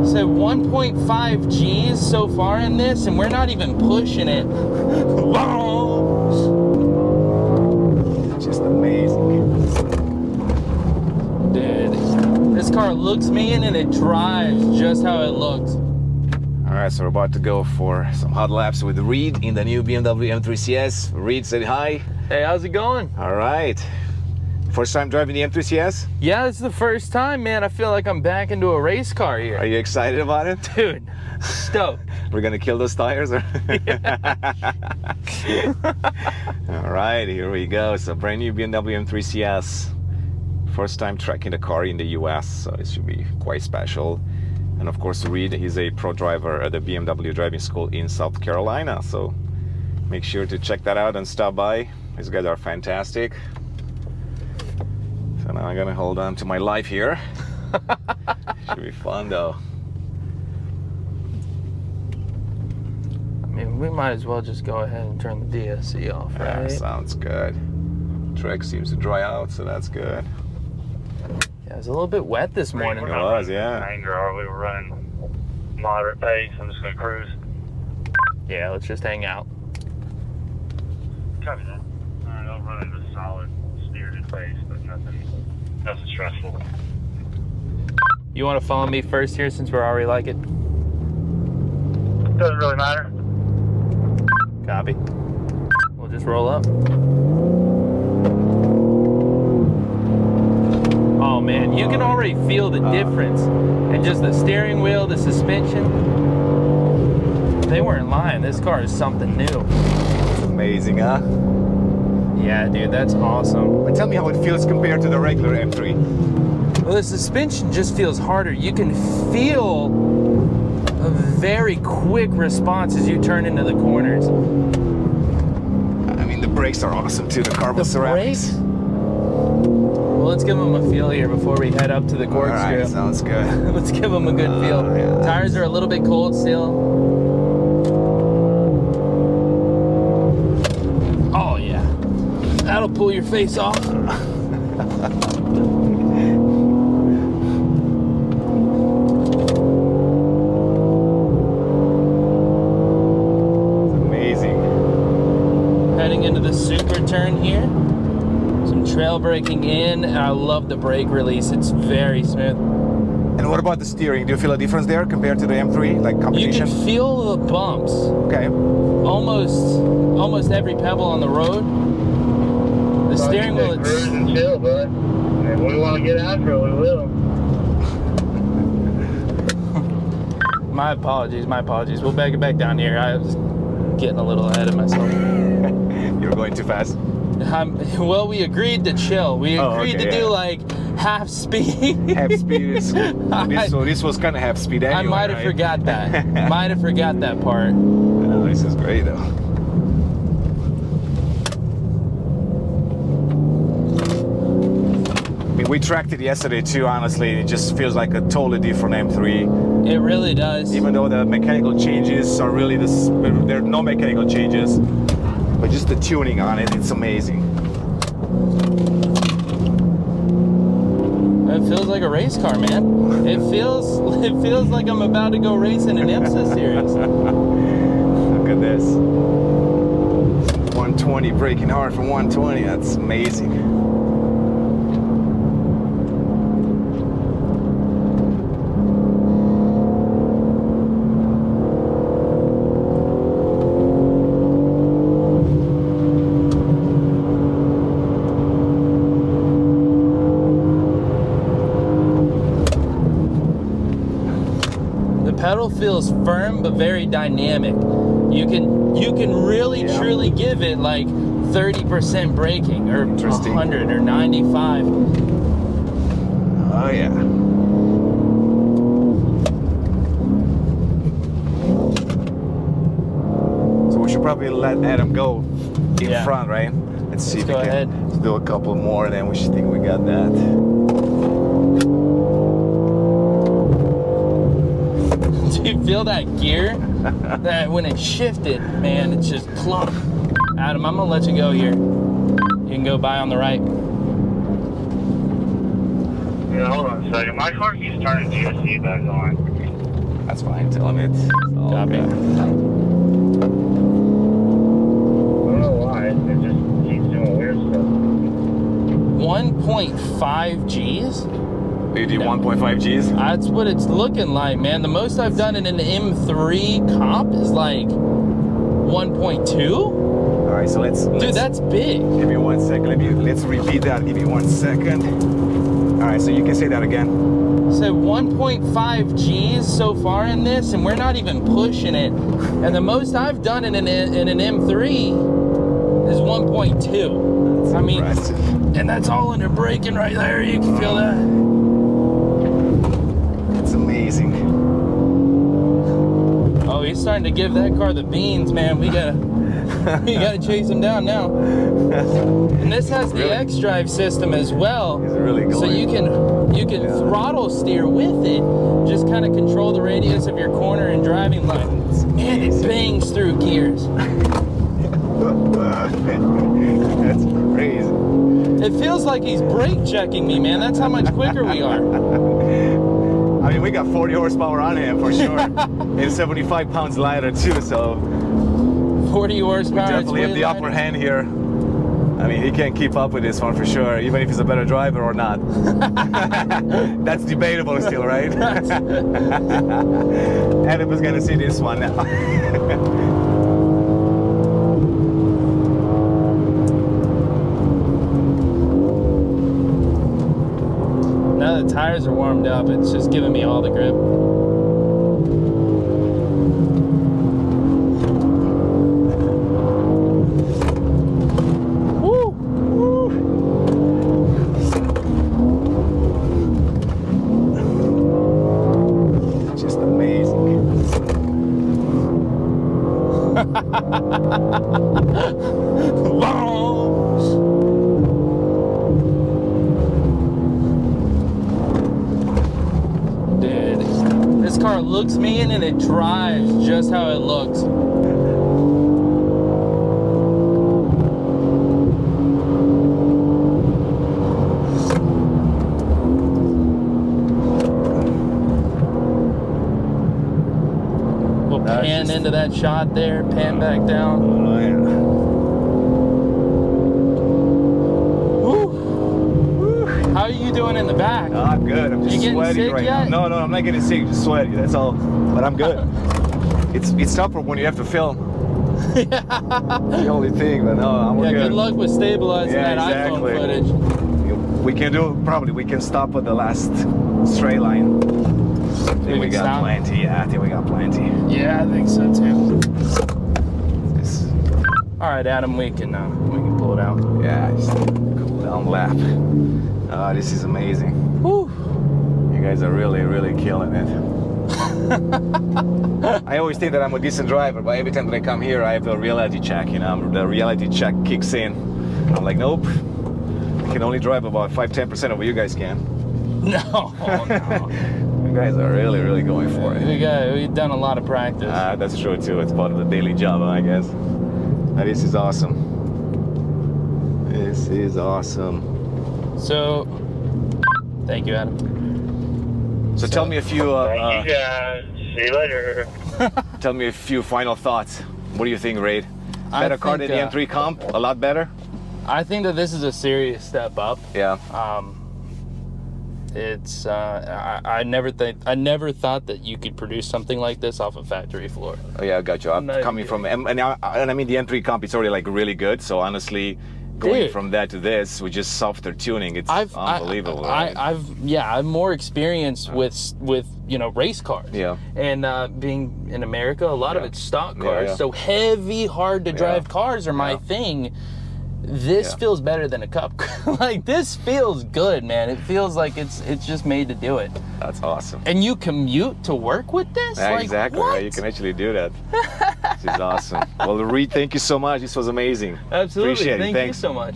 So 1.5 G's so far in this, and we're not even pushing it. Just amazing. Dude, this car looks mean and it drives just how it looks. All right, so we're about to go for some hot laps with Reid in the new BMW M3 CS. Reid, say hi. Hey, how's it going? All right. First time driving the M3 CS? Yeah, it's the first time, man. I feel like I'm back into a race car here. Are you excited about it? Dude, stoked. We're gonna kill those tires? Or? All right, here we go. So brand new BMW M3 CS. First time tracking the car in the US, so it should be quite special. And of course, Reid, he's a pro driver at the BMW driving school in South Carolina. So make sure to check that out and stop by. These guys are fantastic. So now I'm gonna hold on to my life here. Should be fun though. I mean, we might as well just go ahead and turn the DSC off, right? Yeah, sounds good. Track seems to dry out, so that's good. Yeah, it was a little bit wet this morning. It was, yeah. Anger, we were running moderate pace. I'm just gonna cruise. Yeah, let's just hang out. Copy that. Alright, I'll run at a solid, spirited pace, but nothing stressful. You want to follow me first here since we're already like it? Doesn't really matter. Copy. We'll just roll up. Oh man, you can already feel the difference. And just the steering wheel, the suspension. They weren't lying. This car is something new. It's amazing, huh? Yeah, dude, that's awesome. But tell me how it feels compared to the regular M3. Well, the suspension just feels harder. You can feel a very quick response as you turn into the corners. I mean, the brakes are awesome too, the carbon ceramics. Brakes? Well, let's give them a feel here before we head up to the corkscrew. All right, sounds good. Let's give them a good feel. Yeah. Tires are a little bit cold still. Oh yeah, that'll pull your face off. Into the super turn here, some trail braking in, and I love the brake release. It's very smooth. And what about the steering? Do you feel a difference there compared to the M3, like Competition? You can feel the bumps. Okay. Almost every pebble on the road. The steering wheel. Cruise and chill, bud. If we want to get after it, we will. My apologies. We'll back it back down here. I was getting a little ahead of myself. You're going too fast. Well, we agreed to chill. We agreed to do like half speed. Half speed is so this was kind of half speed anyway. I might have forgot that. Might have forgot that part. Oh, this is great though. I mean, we tracked it yesterday too, honestly. It just feels like a totally different M3. It really does. Even though the mechanical changes are really there are no mechanical changes. But just the tuning on it, it's amazing. It feels like a race car, man. It feels like I'm about to go racing an IMSA series. Look at this. 120, braking hard from 120. That's amazing. Pedal feels firm but very dynamic. You can really truly give it like 30% braking or 100 or 95. Oh yeah. So we should probably let Adam go in front, right? Let's see if we can do a couple more, then we should think we got that. Do you feel that gear? That when it shifted, man, it's just plump. Adam, I'm gonna let you go here. You can go by on the right. Yeah, hold on a second. My car keeps turning DSC back on. That's fine. Tell him it's all Copy. good. I don't know why. It just keeps doing weird stuff. 1.5 Gs? You do No. 1.5 Gs? That's what it's looking like, man. The most I've done in an M3 comp is like 1.2. All right, so let's Dude, that's big. give me 1 second. Let's repeat that. Give me 1 second. All right, so you can say that again. So 1.5 Gs so far in this, and we're not even pushing it. And the most I've done in an M3 is 1.2. I mean, Impressive. and that's all under braking right there. You can feel that. It's amazing. Oh, he's starting to give that car the beans, man. We gotta chase him down now. And this has the Really? X-Drive system as well. He's really going. So you can Yeah. throttle steer with it. Just kind of control the radius of your corner and driving line. Man, it bangs through gears. That's crazy. It feels like he's brake checking me, man. That's how much quicker we are. I mean, we got 40 horsepower on him for sure. And 75 pounds lighter too, so 40 we horsepower. definitely have the upper hand here. I mean, he can't keep up with this one for sure, even if he's a better driver or not. That's debatable still, right? Adam is gonna see this one now. Now the tires are warmed up, it's just giving me all the grip. Woo! Just amazing. Dude, this car looks mean and it drives just how it looks. We'll That's pan just- into that shot there, pan back down. Oh yeah. Woo. How are you doing in the back? No, I'm good. I'm just You getting sweaty sick right yet? now. No, I'm not getting sick. Just sweaty. That's all. But I'm good. It's tougher when you have to film. The only thing, but no, I'm Yeah, good. good luck with stabilizing Yeah, that exactly. iPhone footage. We can do probably. We can stop at the last straight line. I think we can got stop? plenty. Yeah, I think we got plenty. Yeah, I think so too. This, All right, Adam, we can pull it out. yeah, just cool down lap. This is amazing. Woo. You guys are really killing it. I always think that I'm a decent driver, but every time that I come here, I have a reality check. You know, the reality check kicks in. I'm like, nope. I can only drive about 5-10% of what you guys can. No, no. You guys are really going for it. We've done a lot of practice. That's true too. It's part of the daily job, I guess. This is awesome. This is awesome. So, thank you, Adam. So tell me a few. Thank you guys. See you later. Tell me a few final thoughts. What do you think, Reid? Better car than the think, M3 Comp? A lot better? I think that this is a serious step up. Yeah. It's I never thought that you could produce something like this off a factory floor. Oh, yeah, I got you. I'm No, coming from, and I mean the M3 Comp is already like really good. So honestly, going Dude. from that to this with just softer tuning, it's unbelievable. right? I'm more experienced with race cars. Yeah. And being in America, a lot of Yeah. it's stock Yeah, cars. yeah. So heavy, hard to drive cars are my Yeah. thing. This Yeah. feels better than a cup car. Like this feels good, man. It feels like it's just made to do it. That's awesome. And you commute to work with this? Yeah, Like, exactly. what? Right? You can actually do that. This is awesome. Well, Reid, thank you so much. This was amazing. Absolutely. Appreciate it. Thank you Thanks. so much.